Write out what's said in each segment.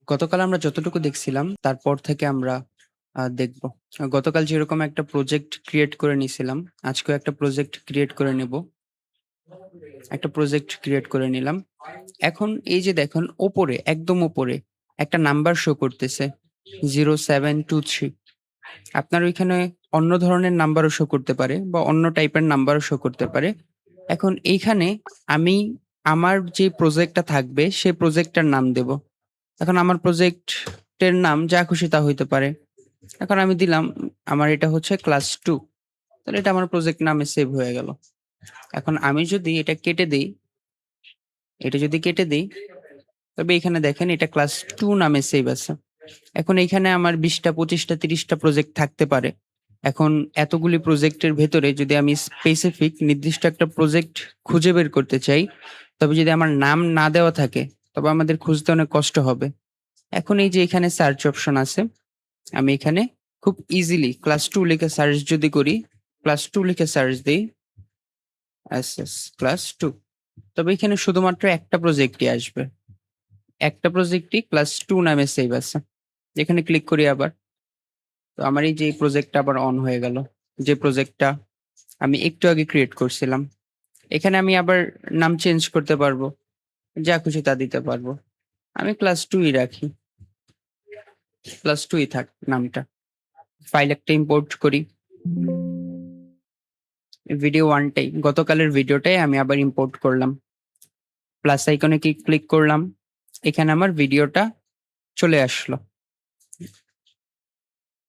গতকাল আমরা যতটুকু দেখছিলাম তারপর থেকে আমরা দেখব। গতকাল যেরকম একটা প্রজেক্ট ক্রিয়েট করে নিছিলাম, আজকেও একটা প্রজেক্ট ক্রিয়েট করে নেব। একটা প্রজেক্ট ক্রিয়েট করে নিলাম। এখন এই যে দেখুন ওপরে, একদম ওপরে একটা নাম্বার শো করতেছে 0723। আপনার ওইখানে অন্য ধরনের নাম্বারও শো করতে পারে বা অন্য টাইপের নাম্বারও শো করতে পারে। এখন এইখানে আমি আমার যে প্রজেক্টটা থাকবে সেই প্রজেক্টটার নাম দেব। এখন আমার প্রজেক্টের নাম যা খুশি তা হইতে পারে। এখন আমি দিলাম আমার এটা হচ্ছে ক্লাস 2। তাহলে এটা আমার প্রজেক্ট নামে সেভ হয়ে গেল। এখন আমি যদি এটা কেটে দেই, তবে এখানে দেখেন এটা ক্লাস 2 নামে সেভ আছে। এখন এইখানে আমার 20টা 25টা 30টা প্রজেক্ট থাকতে পারে। এখন এতগুলি প্রজেক্টের ভেতরে যদি আমি স্পেসিফিক নির্দিষ্ট একটা প্রজেক্ট খুঁজে বের করতে চাই, তবে যদি আমার নাম না দেওয়া থাকে তবে আমাদের খুঁজতে অনেক কষ্ট হবে। এখন এই যে এখানে সার্চ অপশন আছে, আমি এখানে খুব ইজিলি ক্লাস 2 লিখে সার্চ যদি করি, ক্লাস 2 লিখে সার্চ দিই, ক্লাস 2, তবে এখানে শুধুমাত্র একটা প্রজেক্টই আসবে। একটা প্রজেক্টই ক্লাস 2 নামে সেভ আছে। এখানে ক্লিক করি আবার, তো আমার এই যে প্রজেক্টটা আবার অন হয়ে গেল, যে প্রজেক্টটা আমি একটু আগে ক্রিয়েট করছিলাম। এখানে আমি আবার নাম চেঞ্জ করতে পারবো, যা খুশি তা দিতে পারবো। আমি ক্লাস 2ই রাখি, ক্লাস 2ই থাক নামটা। ফাইল একটা ইম্পোর্ট করি, ভিডিও ওয়ানটাই, গতকালের ভিডিওটাই আমি আবার ইম্পোর্ট করলাম। প্লাস আইকনে ক্লিক করলাম, এখানে আমার ভিডিওটা চলে আসলো।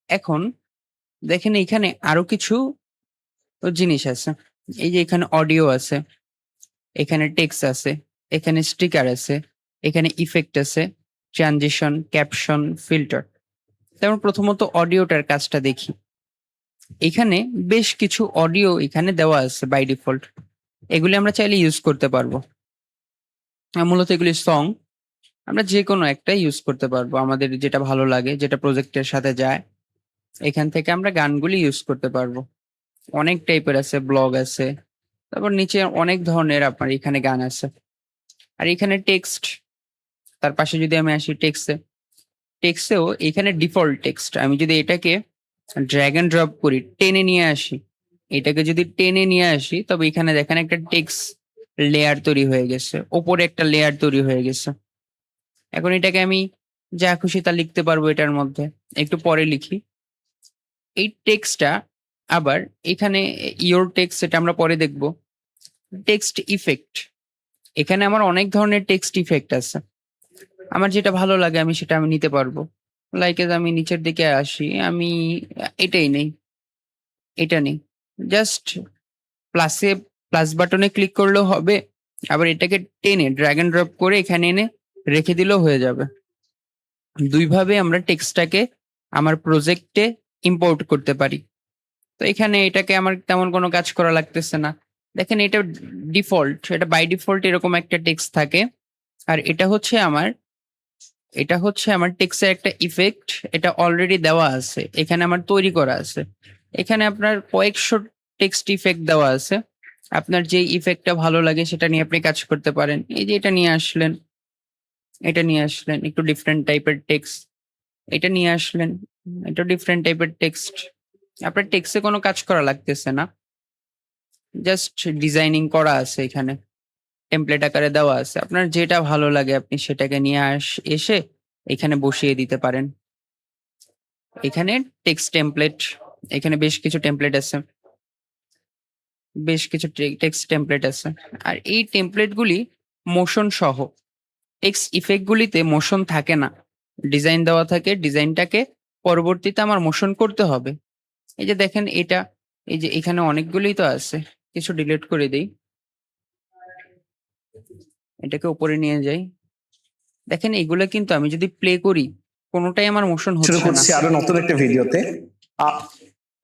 এখন দেখেন এখানে আরো কিছু জিনিস আছে। এই যে এখানে অডিও আছে, এখানে টেক্সট আছে, এখানে স্টিকার আছে, এখানে ইফেক্ট আছে, ট্রানজিশন, ক্যাপশন, ফিল্টার। তেমন প্রথমত অডিওটার কাজটা দেখি। এখানে বেশ কিছু অডিও এখানে দেওয়া আছে বাই ডিফল্ট, এগুলি আমরা চাইলে ইউজ করতে পারবো। মূলত এগুলি সং, আমরা যে কোনো একটা ইউজ করতে পারবো, আমাদের যেটা ভালো লাগে, যেটা প্রজেক্টের সাথে যায়, এখান থেকে আমরা গানগুলি ইউজ করতে পারবো। অনেক টাইপের আছে, ব্লগ আছে, তারপর নিচে অনেক ধরনের আপনার এখানে গান আছে। আর এখানে টেক্সট, তার পাশে যদি আমি আসি টেক্সটেও এখানে ডিফল্ট টেক্সট, আমি যদি এটাকে ড্র্যাগ এন্ড ড্রপ করি, টেনে নিয়ে আসি, এটাকে যদি টেনে নিয়ে আসি, তবে এখানে দেখেন একটা টেক্সট লেয়ার তৈরি হয়ে গেছে, ওপরে একটা লেয়ার তৈরি হয়ে গেছে। এখন এটাকে আমি যা খুশি তা লিখতে পারবো এটার মধ্যে। একটু পরে লিখি এই টেক্সটটা। আবার এখানে ইওর টেক্সট, এটা আমরা পরে দেখব। টেক্সট ইফেক্ট, এখানে আমার অনেক ধরনের টেক্সট ইফেক্ট আছে। আমার যেটা ভালো লাগে আমি সেটা আমি নিতে পারবো। লাইক আমি নিচের দিকে আসি, আমি এটাই নেই, এটা নেই, জাস্ট প্লাসে প্লাস বাটনে ক্লিক করলেও হবে। আবার এটাকে টেনে ড্র্যাগ এন্ড ড্রপ করে এখানে এনে রেখে দিলেও হয়ে যাবে। দুইভাবে আমরা টেক্সটটাকে আমার প্রজেক্টে ইম্পোর্ট করতে পারি। তো এখানে এটাকে আমার তেমন কোনো কাজ করা লাগতেছে না। দেখেন এটা ডিফল্ট, এটা বাই ডিফল্ট এরকম একটা টেক্সট থাকে। আর এটা হচ্ছে আমার টেক্সটের একটা ইফেক্ট, এটা অলরেডি দেওয়া আছে, এখানে আমার তৈরি করা আছে। এখানে আপনার কয়েকশো টেক্সট ইফেক্ট দেওয়া আছে, আপনার যে ইফেক্টটা ভালো লাগে সেটা নিয়ে আপনি কাজ করতে পারেন। এই যে এটা নিয়ে আসলেন একটু ডিফারেন্ট টাইপের টেক্সট, এটা নিয়ে আসলেন, এটা ডিফারেন্ট টাইপের টেক্সট। আপনার টেক্সটে কোনো কাজ করা লাগতেছে না, জাস্ট ডিজাইনিং করা আছে, এখানে টেমপ্লেট আকারে দেওয়া আছে। আপনার যেটা ভালো লাগে আপনি সেটাকে নিয়ে এসে এখানে বসিয়ে দিতে পারেন। এখানে টেক্সট টেমপ্লেট, এখানে বেশ কিছু টেক্সট টেমপ্লেট আছে। আর এই টেমপ্লেট গুলি মোশন সহ, টেক্সট ইফেক্ট গুলিতে মোশন থাকে না, ডিজাইন দেওয়া থাকে, ডিজাইনটাকে পরবর্তীতে আমার মোশন করতে হবে। এই যে দেখেন এটা, এই যে এখানে অনেকগুলোই তো আছে, কিছু ডিলিট করে দেই, এটাকে উপরে নিয়ে যাই। দেখেন এগুলো কিন্তু আমি যদি প্লে করি কোনোটাই আমার মোশন শুরু হচ্ছে না, করছি আরো নতুন একটা ভিডিওতে।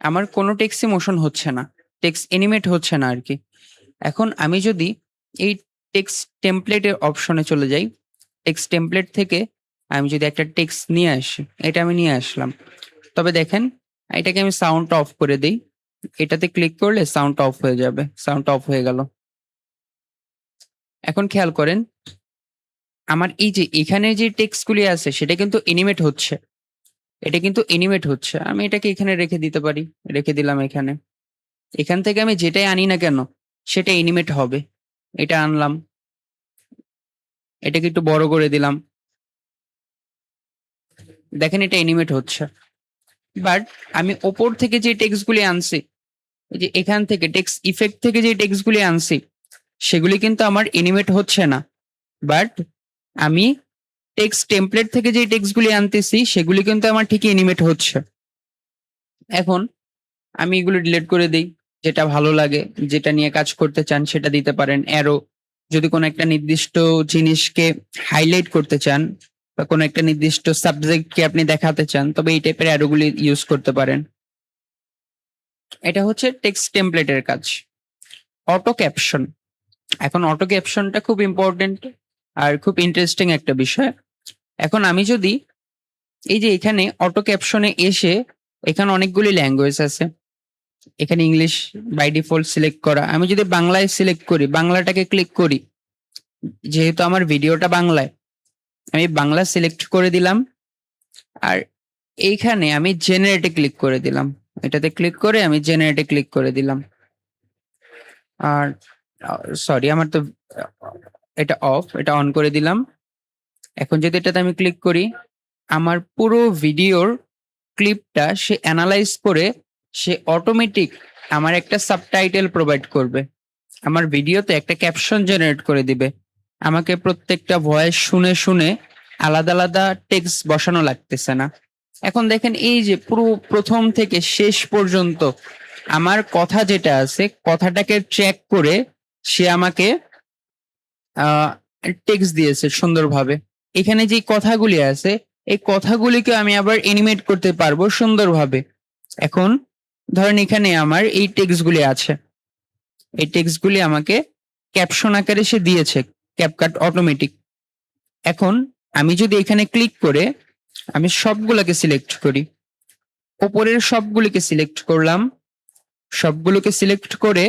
আমার কোনো টেক্সটই মোশন হচ্ছে না, টেক্সট এনিমেট হচ্ছে না আর কি। এখন আমি যদি এই টেক্সট টেমপ্লেটের অপশনে চলে যাই, টেক্সট টেমপ্লেট থেকে আমি যদি একটা টেক্সট নিয়ে আসি, এটা আমি নিয়ে আসলাম, তবে দেখেন এটাকে আমি সাউন্ড অফ করে দিই, এটাতে ক্লিক করলে সাউন্ড অফ হয়ে যাবে, সাউন্ড অফ হয়ে গেল। এখন খেয়াল করেন আমার এই যে এখানে যে টেক্সটগুলি আছে সেটা কিন্তু এনিমেট হচ্ছে। এটা কিন্তু এনিমেট হচ্ছে। আমি এটাকে এখানে রেখে দিতে পারি। রেখে দিলাম এখানে। এখান থেকে আমি যেটাই আনি না কেন সেটা এনিমেট হবে। এটা আনলাম। এটাকে একটু বড় করে দিলাম। দেখেন এটা এনিমেট হচ্ছে। বাট আমি ওপর থেকে যে টেক্সটগুলি আনছি, এই যে এখান থেকে টেক্সট ইফেক্ট থেকে যে টেক্সটগুলি আনছি সেগুলি কিন্তু আমার এনিমেট হচ্ছে না। বাট আমি টেক্সট টেমপ্লেট থেকে যে টেক্সটগুলি আনতেছি সেগুলি কিন্তু আমার ঠিকই এনিমেট হচ্ছে। এখন আমি এগুলো ডিলিট করে দিই। যেটা ভালো লাগে, যেটা নিয়ে কাজ করতে চান সেটা দিতে পারেন। অ্যারো, যদি কোনো একটা নির্দিষ্ট জিনিসকে হাইলাইট করতে চান বা কোনো একটা নির্দিষ্ট সাবজেক্টকে আপনি দেখাতে চান তবে এই টাইপের অ্যারোগুলি ইউজ করতে পারেন। এটা হচ্ছে টেক্সট টেমপ্লেটের কাজ। Auto caption. এখন অটো ক্যাপশনটা খুব ইম্পর্টেন্ট আর খুব ইন্টারেস্টিং একটা বিষয়। এখন আমি যদি এই যে এখানে অটো ক্যাপশনে এসে, এখানে অনেকগুলি ল্যাঙ্গুয়েজ আছে। এখানে ইংলিশ বাই ডিফল্ট সিলেক্ট করা। আমি যদি বাংলায় সিলেক্ট করি, বাংলাটাকে ক্লিক করি, যেহেতু আমার ভিডিওটা বাংলায়, আমি বাংলা সিলেক্ট করে দিলাম। আর এইখানে আমি জেনারেটে ক্লিক করে দিলাম। এটাতে ক্লিক করে আমি জেনারেটে ক্লিক করে দিলাম। আর সরি, আমার তো এটা অফ, এটা অন করে দিলাম। এখন যদি এটাতে আমি ক্লিক করি, আমার পুরো ভিডিওর ক্লিপটা সে অ্যানালাইজ করে সে অটোমেটিক আমার একটা সাবটাইটেল প্রোভাইড করবে। আমার ভিডিওতে একটা ক্যাপশন জেনারেট করে দিবে। আমাকে প্রত্যেকটা ভয়েস শুনে শুনে আলাদা আলাদা টেক্সট বসানো লাগতেছে না। এখন দেখেন এই যে পুরো প্রথম থেকে শেষ পর্যন্ত আমার কথা যেটা আছে কথাটাকে ট্র্যাক করে সে আমাকে টেক্সট দিয়েছে সুন্দরভাবে। এখানে যে কথাগুলি আছে এই কথাগুলিকে আমি আবার এনিমেট করতে পারবো সুন্দরভাবে। এখন ধরেন এখানে আমার এই টেক্সটগুলি আছে, এই টেক্সটগুলি আমাকে ক্যাপশন আকারে সে দিয়েছে, ক্যাপকাট অটোমেটিক। এখন আমি যদি এখানে ক্লিক করে আমি সবগুলোকে সিলেক্ট করি, ওপরের সবগুলিকে সিলেক্ট করলাম, সবগুলোকে সিলেক্ট করে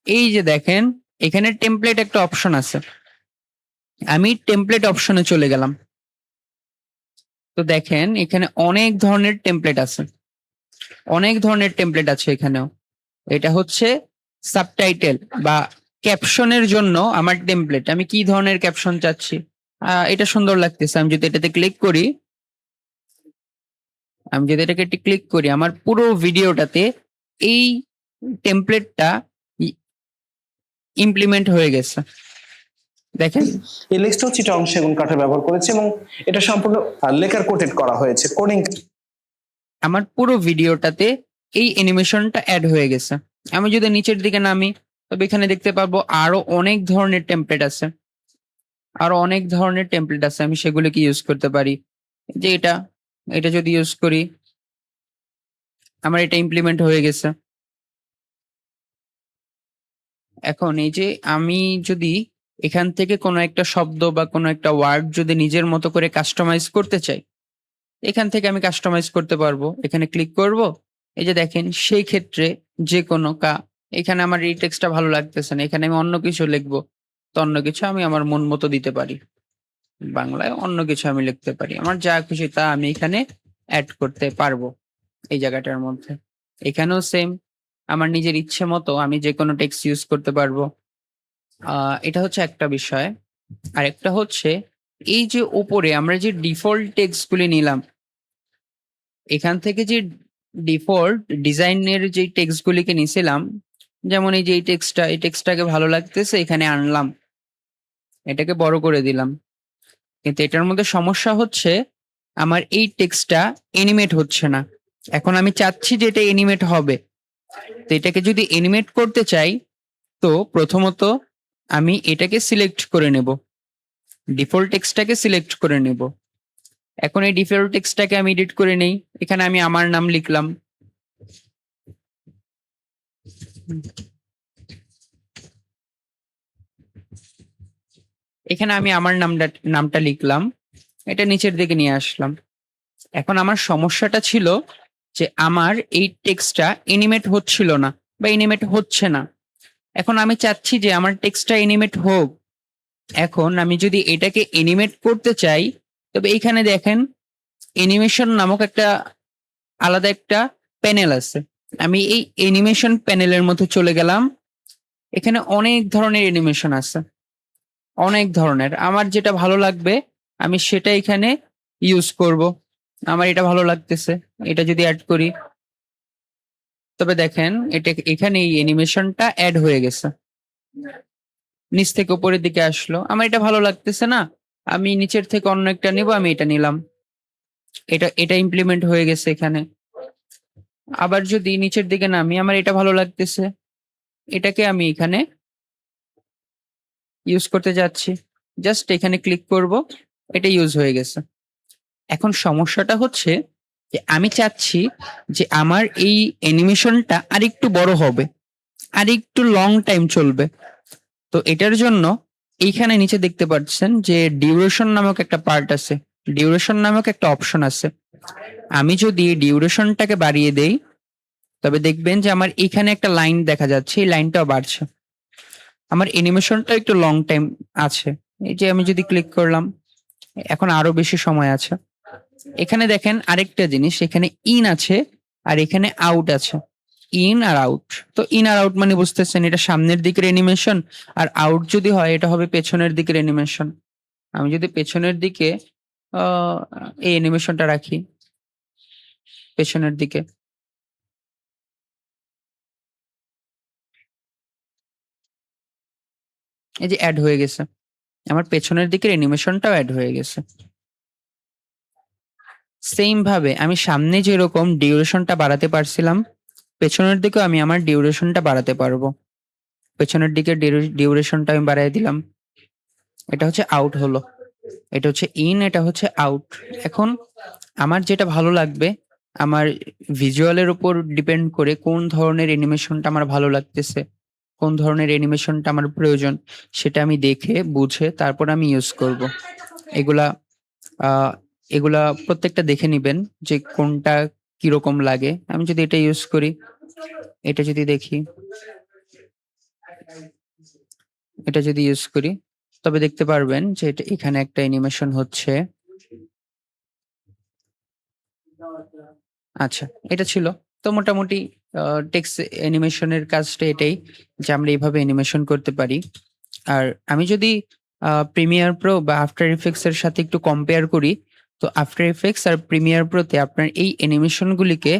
এই যে দেখেন এখানে টেমপ্লেট একটা অপশন আছে, আমি টেমপ্লেট অপশনে চলে গেলাম। তো দেখেন এখানে অনেক ধরনের টেমপ্লেট আছে, অনেক ধরনের টেমপ্লেট আছে এখানেও। এটা হচ্ছে সাবটাইটেল বা ক্যাপশনের জন্য আমার টেমপ্লেট। আমি কি ধরনের ক্যাপশন চাচ্ছি, এটা সুন্দর লাগতেছে, আমি যদি এটাতে ক্লিক করি, আমি যদি এটাকে ক্লিক করি আমার পুরো ভিডিওটাতে এই টেমপ্লেটটা ইমপ্লিমেন্ট হয়ে গেছে। দেখেন এই লেক্সটাও চিটাগং সেগুন কাঠের ব্যবহার করেছে এবং এটা সম্পূর্ণ লেকার কোটেড করা হয়েছে। কোডিং আমার পুরো ভিডিওটাতে এই অ্যানিমেশনটা অ্যাড হয়ে গেছে। আমি যদি নিচের দিকে নামি তবে এখানে দেখতে পারবো আরো অনেক ধরনের টেমপ্লেট আছে, আরো অনেক ধরনের টেমপ্লেট আছে, আমি সেগুলোকে ইউজ করতে পারি। যে এটা এটা যদি ইউজ করি আমার এটা ইমপ্লিমেন্ট হয়ে গেছে। এখন এই যে আমি যদি এখান থেকে কোনো একটা শব্দ বা কোনো একটা ওয়ার্ড যদি নিজের মতো করে কাস্টমাইজ করতে চাই, এখান থেকে আমি কাস্টমাইজ করতে পারবো। এখানে ক্লিক করব, এই যে দেখেন সেই ক্ষেত্রে যে কোনো এখানে আমার এই টেক্সটটা ভালো লাগতেছে না, এখানে আমি অন্য কিছু লিখবো, তো অন্য কিছু আমি আমার মন মতো দিতে পারি। বাংলায় অন্য কিছু আমি লিখতে পারি, আমার যা খুশি তা আমি এখানে অ্যাড করতে পারবো এই জায়গাটার মধ্যে। এখানেও সেম, আমার নিজের ইচ্ছে মতো আমি যে কোনো টেক্সট ইউজ করতে পারবো। এটা হচ্ছে একটা বিষয়। আর একটা হচ্ছে এই যে উপরে আমরা যে ডিফল্ট টেক্সটগুলি নিলাম, এখান থেকে যে ডিফল্ট ডিজাইনের যে টেক্সটগুলিকে নিছিলাম, যেমন এই যে এই টেক্সটটা, এই টেক্সটটাকে ভালো লাগতেছে এখানে আনলাম, এটাকে বড় করে দিলাম। কিন্তু এটার মধ্যে সমস্যা হচ্ছে আমার এই টেক্সটটা এনিমেট হচ্ছে না। এখন আমি চাচ্ছি যে এটা এনিমেট হবে। তো এটাকে যদি এনিমেট করতে চাই তো প্রথমত আমি এটাকে সিলেক্ট করে নেব, ডিফল্ট টেক্সটটাকে সিলেক্ট করে নেব। এখন এই ডিফল্ট টেক্সটটাকে আমি এডিট করে নেই। এখানে আমি আমার নাম লিখলাম, এখানে আমি আমার নামটা লিখলাম, এটা নিচের দিকে নিয়ে আসলাম। এখন আমার সমস্যাটা ছিল যে আমার এই টেক্সটটা এনিমেট হচ্ছিল না বা এনিমেট হচ্ছে না। এখন আমি চাচ্ছি যে আমার টেক্সটটা এনিমেট হোক। এখন আমি যদি এটাকে এনিমেট করতে চাই, তবে এইখানে দেখেন অ্যানিমেশন নামক একটা আলাদা একটা প্যানেল আছে। আমি এই অ্যানিমেশন প্যানেলের মধ্যে চলে গেলাম। এখানে অনেক ধরনের অ্যানিমেশন আছে, অনেক ধরনের। আমার যেটা ভালো লাগবে আমি সেটা এখানে ইউজ করব। আমার এটা ভালো লাগতেছে, এটা যদি অ্যাড করি, তবে দেখেন এটা এখানে এই অ্যানিমেশনটা অ্যাড হয়ে গেছে, নিচ থেকে উপরের দিকে আসলো। আমার এটা ভালো লাগতেছে না, আমি নিচের থেকে অন্য একটা নিব, আমি এটা নিলাম, এটা এটা ইমপ্লিমেন্ট হয়ে গেছে এখানে। আবার যদি নিচের দিকে নামি, আমার এটা ভালো লাগতেছে, এটাকে আমি এখানে ইউজ করতে যাচ্ছি, জাস্ট এখানে ক্লিক করব, এটা ইউজ হয়ে গেছে। এখন সমস্যাটা হচ্ছে যে আমি চাচ্ছি যে আমার এই অ্যানিমেশনটা আরেকটু বড় হবে, আরেকটু লং টাইম চলবে। তো এটার জন্য এইখানে নিচে দেখতে পাচ্ছেন যে ডিউরেশন নামক একটা পার্ট আছে, ডিউরেশন নামক একটা অপশন আছে। আমি যদি ডিউরেশনটাকে বাড়িয়ে দেই, তবে দেখবেন যে আমার এখানে একটা লাইন দেখা যাচ্ছে, এই লাইনটাও বাড়ছে, আমার অ্যানিমেশনটা একটু লং টাইম আছে। এই যে আমি যদি ক্লিক করলাম, এখন আরো বেশি সময় আছে। এখানে দেখেন আরেকটা জিনিস, এখানে ইন আছে আর এখানে আউট আছে, ইন আর আউট। তো ইন আর আউট মানে বুঝতেছেন, এটা সামনের দিকের অ্যানিমেশন, আর আউট যদি হয় এটা হবে পেছনের দিকের অ্যানিমেশন। আমি যদি পেছনের দিকে এই অ্যানিমেশনটা রাখি, পেছনের দিকে, এই যে অ্যাড হয়ে গেছে, আমার পেছনের দিকের অ্যানিমেশনটাও অ্যাড হয়ে গেছে। সেম ভাবে আমি সামনে যেরকম ডিউরেশনটা বাড়াতে পারছিলাম, পেছনের দিকেও আমি আমার ডিউরেশনটা বাড়াতে পারবো। পেছনের দিকে ডিউরেশনটা আমি বাড়াই দিলাম, এটা হচ্ছে আউট হলো, এটা হচ্ছে ইন, এটা হচ্ছে আউট। এখন আমার যেটা ভালো লাগবে, আমার ভিজুয়ালের উপর ডিপেন্ড করে কোন ধরনের অ্যানিমেশনটা আমার ভালো লাগতেছে, কোন ধরনের অ্যানিমেশনটা আমার প্রয়োজন, সেটা আমি দেখে বুঝে তারপর আমি ইউজ করব। এগুলা আহ এগুলা প্রত্যেকটা দেখে নিবেন যে কোনটা কিরকম লাগে। আমি যদি এটা ইউজ করি, এটা যদি দেখি, এটা যদি ইউজ করি, তবে দেখতে পারবেন যে এটা এখানে একটা অ্যানিমেশন হচ্ছে। আচ্ছা, এটা ছিল। তো মোটামুটি টেক্সট অ্যানিমেশনের কাজটা এটাই, যে আমরা এইভাবে অ্যানিমেশন করতে পারি। আর আমি যদি প্রিমিয়ার প্রো বা আফটার ইফেক্টস এর সাথে একটু কম্পেয়ার করি, তো আফটার ইফেক্টস আর প্রিমিয়ার প্রোতে আপনার এই অ্যানিমেশনগুলিকে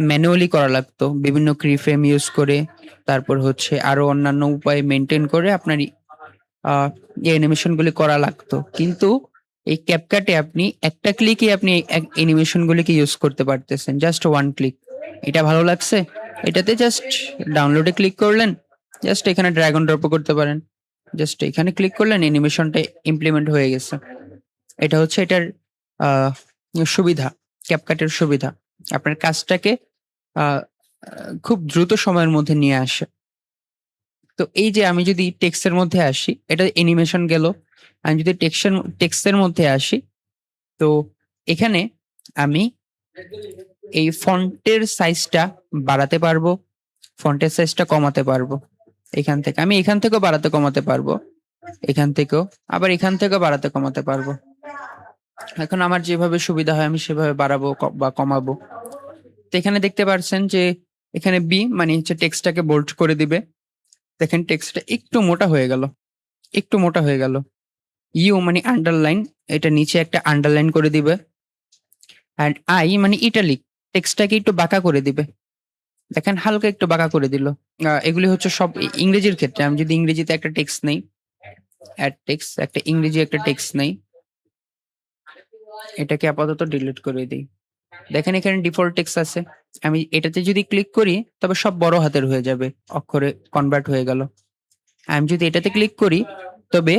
ম্যানুয়ালি করা লাগতো, বিভিন্ন ফ্রেম ইউজ করে, তারপর হচ্ছে আরো অন্যান্য উপায় মেনটেন করে আপনার এই অ্যানিমেশনগুলি করা লাগতো। কিন্তু এই ক্যাপকাটে আপনি একটা ক্লিকে আপনি অ্যানিমেশনগুলিকে ইউজ করতে পারতেছেন, জাস্ট ওয়ান ক্লিক। এটা ভালো লাগছে, এটাতে জাস্ট ডাউনলোডে ক্লিক করলেন, জাস্ট এখানে ড্র্যাগ অ্যান্ড ড্রপও করতে পারেন, জাস্ট এখানে ক্লিক করলেন, অ্যানিমেশনটা ইমপ্লিমেন্ট হয়ে গেছে। এটা হচ্ছে এটার আহ, সুবিধা, ক্যাপকাটের সুবিধা, আপনার কাজটাকে আহ, খুব দ্রুত সময়ের মধ্যে নিয়ে আসে। তো এই যে আমি যদি টেক্সটের মধ্যে আসি, এটা অ্যানিমেশন গেল। আমি যদি টেক্সটের মধ্যে আসি, তো এখানে আমি এই ফন্টের সাইজটা বাড়াতে পারবো, ফন্টের সাইজটা কমাতে পারবো। এখান থেকে আমি এখান থেকেও বাড়াতে কমাতে পারবো, এখান থেকেও, আবার এখান থেকেও বাড়াতে কমাতে পারবো। এখন আমার যেভাবে সুবিধা হয় আমি সেভাবে বাড়াবো বা কমাবো। তো এখানে দেখতে পাচ্ছেন যে এখানে বি মানে হচ্ছে টেক্সটটাকে বোল্ড করে দিবে। দেখেন টেক্সটটা একটু মোটা হয়ে গেল, একটু মোটা হয়ে গেল। ইউ মানে আন্ডারলাইন, এটা নিচে একটা আন্ডারলাইন করে দিবে। অ্যান্ড আই মানে ইটালিক, টেক্সটটাকে একটু বাঁকা করে দিবে। দেখেন হালকা একটু বাঁকা করে দিল। এগুলি হচ্ছে সব ইংরেজির ক্ষেত্রে। আমি যদি ইংরেজিতে একটা টেক্সট নেই, অ্যাড টেক্সট, একটা ইংরেজি একটা টেক্সট নেই, এটাকে আপাতত ডিলিট করে দিই। দেখেন এখানে ডিফল্ট টেক্সট আছে, আমি এটাতে যদি ক্লিক করি তবে সব বড় হাতের হয়ে যাবে, অক্ষরে কনভার্ট হয়ে গেল। আমি যদি এটাতে ক্লিক করি, তবে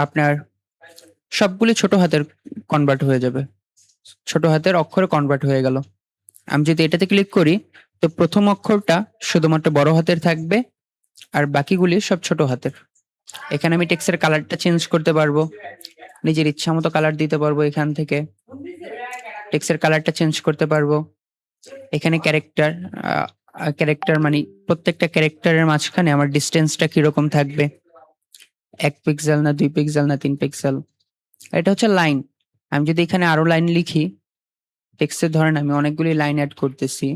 আপনার সবগুলি ছোট হাতের কনভার্ট হয়ে যাবে, ছোট হাতের অক্ষরে কনভার্ট হয়ে গেল। আমি যদি এটাতে ক্লিক করি, তো প্রথম অক্ষরটা শুধুমাত্র বড় হাতের থাকবে, আর বাকিগুলি সব ছোট হাতের। এখানে আমি টেক্সটের কালারটা চেঞ্জ করতে পারবো, নিজের ইচ্ছা মতো কালার দিতে পারবো। এখান থেকে টেক্সটের কালারটা চেঞ্জ করতে পারবো। এখানে ক্যারেক্টার, ক্যারেক্টার মানে প্রত্যেকটা ক্যারেক্টারের মাঝখানে আমার ডিস্টেন্সটা কিরকম থাকবে, 1 পিক্সেল না 2 পিক্সেল না 3 পিক্সেল। এটা হচ্ছে লাইন। আমি যদি এখানে আরো লাইন লিখি, টেক্সটে ধরেন আমি অনেকগুলি লাইন এড করতেছি।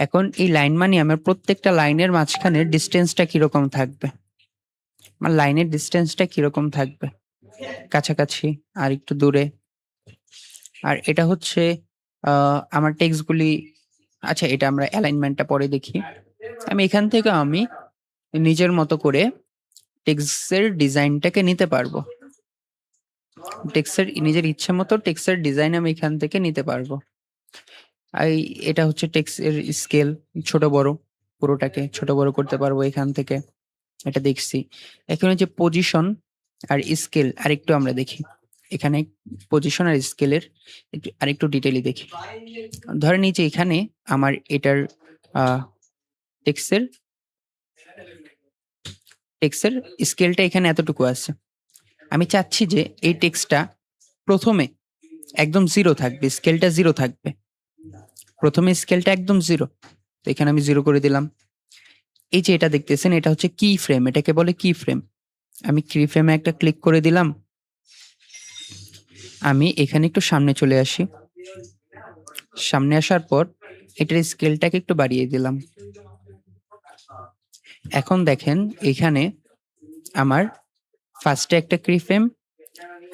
এখন এই লাইন মানে আমার প্রত্যেকটা লাইনের মাঝখানে ডিসটেন্সটা কিরকম থাকবে, আমার লাইনের ডিসটেন্সটা কিরকম থাকবে, কাছাকাছি আর একটু দূরে। আর এটা হচ্ছে আমার টেক্সটগুলি, আচ্ছা এটা আমরা অ্যালাইনমেন্টটা পরে দেখি। আমি এখান থেকে আমি নিজের মতো করে টেক্সটের ডিজাইনটাকে নিতে পারবো। টেক্সটের নিজের ইচ্ছা মতো টেক্সটের ডিজাইন আমি এখান থেকে নিতে পারবো। এটা হচ্ছে টেক্সটের স্কেল, ছোট বড় পুরোটাকে ছোট বড় করতে পারবো এখান থেকে। এটা দেখছি। এখন যে পজিশন আর স্কেল আরেকটু আমরা দেখি। এখানে পজিশন আর স্কেলের আরেকটু ডিটেইলি দেখি। ধরেন এই যে এখানে আমার এটার টেক্সটের স্কেলটা এখানে এতটুকু আছে। আমি চাচ্ছি যে এই টেক্সটটা প্রথমে একদম 0 থাকবে, স্কেলটা 0 থাকবে। প্রথমে স্কেলটা একদম 0, তো এখানে আমি 0 করে দিলাম। এই যে এটা দেখতেছেন, এটা হচ্ছে কি ফ্রেম, এটাকে বলে কি ফ্রেম। আমি কি ফ্রেমে একটা ক্লিক করে দিলাম। আমি এখানে একটু সামনে চলে আসি। সামনে আসার পর এটার স্কেলটাকে একটু বাড়িয়ে দিলাম। এখন দেখেন এখানে আমার ফার্স্টে একটা কি ফ্রেম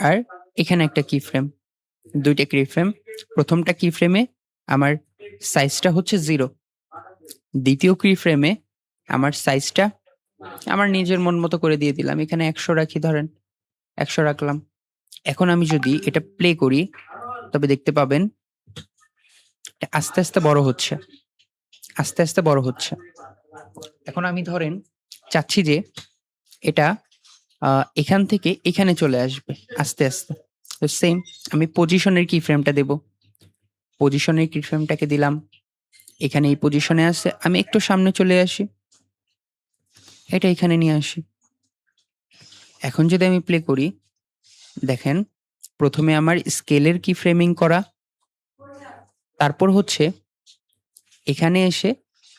আর এখানে একটা কি ফ্রেম, দুইটা কি ফ্রেম। প্রথমটা কি ফ্রেমে আমার সাইজটা হচ্ছে 0, দ্বিতীয় কি ফ্রেমে আমার সাইজটা আমার নিজের মন মতো করে দিয়ে দিলাম। এখানে 100 রাখি, ধরেন 100 রাখলাম। এখন আমি যদি এটা প্লে করি তবে দেখতে পাবেন এটা আস্তে আস্তে বড় হচ্ছে, আস্তে আস্তে বড় হচ্ছে। এখন আমি ধরেন চাচ্ছি যে এটা এখান থেকে এখানে চলে আসবে আস্তে আস্তে। তো সেম আমি পজিশনের কি ফ্রেমটা দেব, পজিশনের কি ফ্রেমটাকে দিলাম। এখানে এই পজিশনে আছে, আমি একটু সামনে চলে আসি, এটা এখানে নিয়ে আসি। এখন যদি আমি প্লে করি, দেখেন প্রথমে আমার স্কেলের কি ফ্রেমিং করা, তারপর হচ্ছে এখানে এসে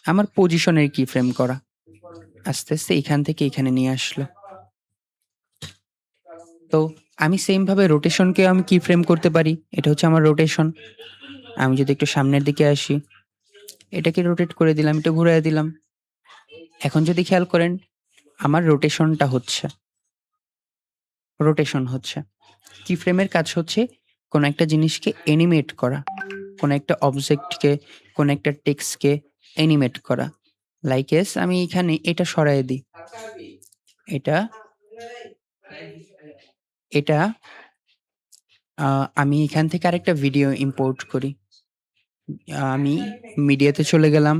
আমার পজিশনের কি ফ্রেম করা, আস্তে আস্তে এখান থেকে এখানে নিয়ে আসলো। তো আমি সেম ভাবে রোটেশনকে আমি কি ফ্রেম করতে পারি, এটা হচ্ছে আমার রোটেশন। আমি যদি একটু সামনের দিকে আসি, এটাকে রোটেট করে দিলাম, একটু ঘুরিয়ে দিলাম। এখন যদি খেয়াল করেন আমার রোটেশনটা হচ্ছে, রোটেশন হচ্ছে। কি ফ্রেমের কাজ হচ্ছে কোন একটা জিনিসকে অ্যানিমেট করা, কোন একটা অবজেক্টকে, কোন একটা টেক্সটকে অ্যানিমেট করা। লাইক এস আমি এখানে এটা সরায় দিই, এটা এটা আমি এখান থেকে আরেকটা ভিডিও ইম্পোর্ট করি। আমি মিডিয়াতে চলে গেলাম,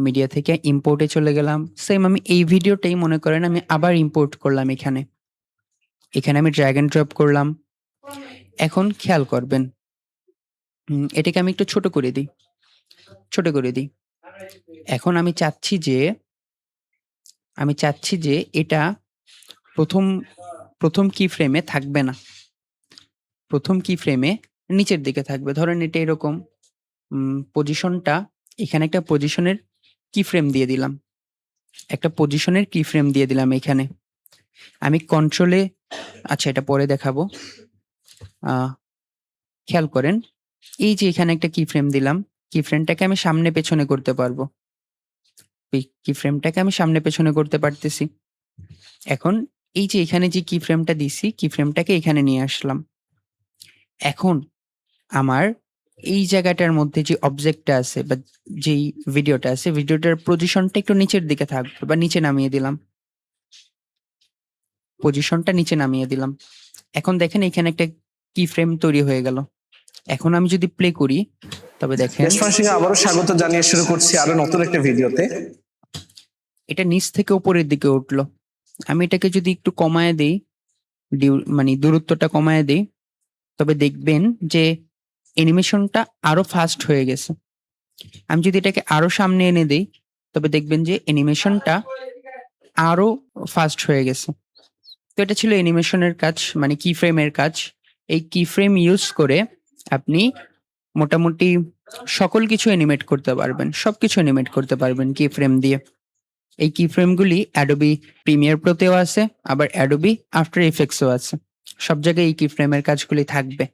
মিডিয়া থেকে ইম্পোর্টে চলে গেলাম। সেম আমি এই ভিডিওটাই মনে করেন আমি আবার ইম্পোর্ট করলাম এখানে। এখানে আমি ড্র্যাগ এন্ড ড্রপ করলাম। এখন খেয়াল করবেন এটাকে আমি একটু ছোট করে দিই, ছোট করে দিই। এখন আমি চাচ্ছি যে এটা প্রথম কি ফ্রেমে থাকবে না, প্রথম কি ফ্রেমে নিচের দিকে থাকবে। ধরেন এটা এরকম পজিশনটা, এখানে একটা পজিশনের কি ফ্রেম দিয়ে দিলাম, একটা পজিশনের কি ফ্রেম দিয়ে দিলাম এখানে। আমি কন্ট্রোলে, আচ্ছা এটা পরে দেখাবো। খেয়াল করেন এই যে এখানে একটা কি ফ্রেম দিলাম, কি ফ্রেমটাকে আমি সামনে পেছনে করতে পারবো, কি ফ্রেমটাকে আমি সামনে পেছনে করতে পারতেছি। এখন এই যে এখানে যে কি ফ্রেমটা দিছি, কি ফ্রেমটাকে এখানে নিয়ে আসলাম। এখন আমার এই জায়গাটার মধ্যে যে অবজেক্টটা আছে বা যেই ভিডিওটা আছে, ভিডিওটার পজিশনটা একটু নিচের দিকে থাকবে বা নিচে নামিয়ে দিলাম, পজিশনটা নিচে নামিয়ে দিলাম। এখন দেখেন এখানে একটা কি ফ্রেম তৈরি হয়ে গেল। এখন আমি যদি প্লে করি তবে দেখেন রেশমান সিংহ আবারও স্বাগত জানিয়ে শুরু করছি আরো নতুন একটা ভিডিওতে। এটা নিচ থেকে উপরের দিকে উঠলো। আমি এটাকে যদি একটু কমায় দেই, মানে দূরত্বটা কমায় দেই, তবে দেখবেন যে অ্যানিমেশনটা আরো ফাস্ট হয়ে গেছে। আমি যদি এটাকে আরো সামনে এনে দেই তবে দেখবেন যে অ্যানিমেশনটা আরো ফাস্ট হয়ে গেছে। তো এটা ছিল অ্যানিমেশনের কাজ, মানে কি ফ্রেমের কাজ। এই কি ফ্রেম ইউজ করে আপনি মোটামুটি সকল কিছু অ্যানিমেট করতে পারবেন, সবকিছু অ্যানিমেট করতে পারবেন কি ফ্রেম দিয়ে। এই কি ফ্রেমগুলি অ্যাডোবি প্রিমিয়ার প্রোতেও আছে, আবার অ্যাডোবি আফটার ইফেক্টসও আছে। সব জায়গায় এই কি ফ্রেমের কাজগুলি থাকবে।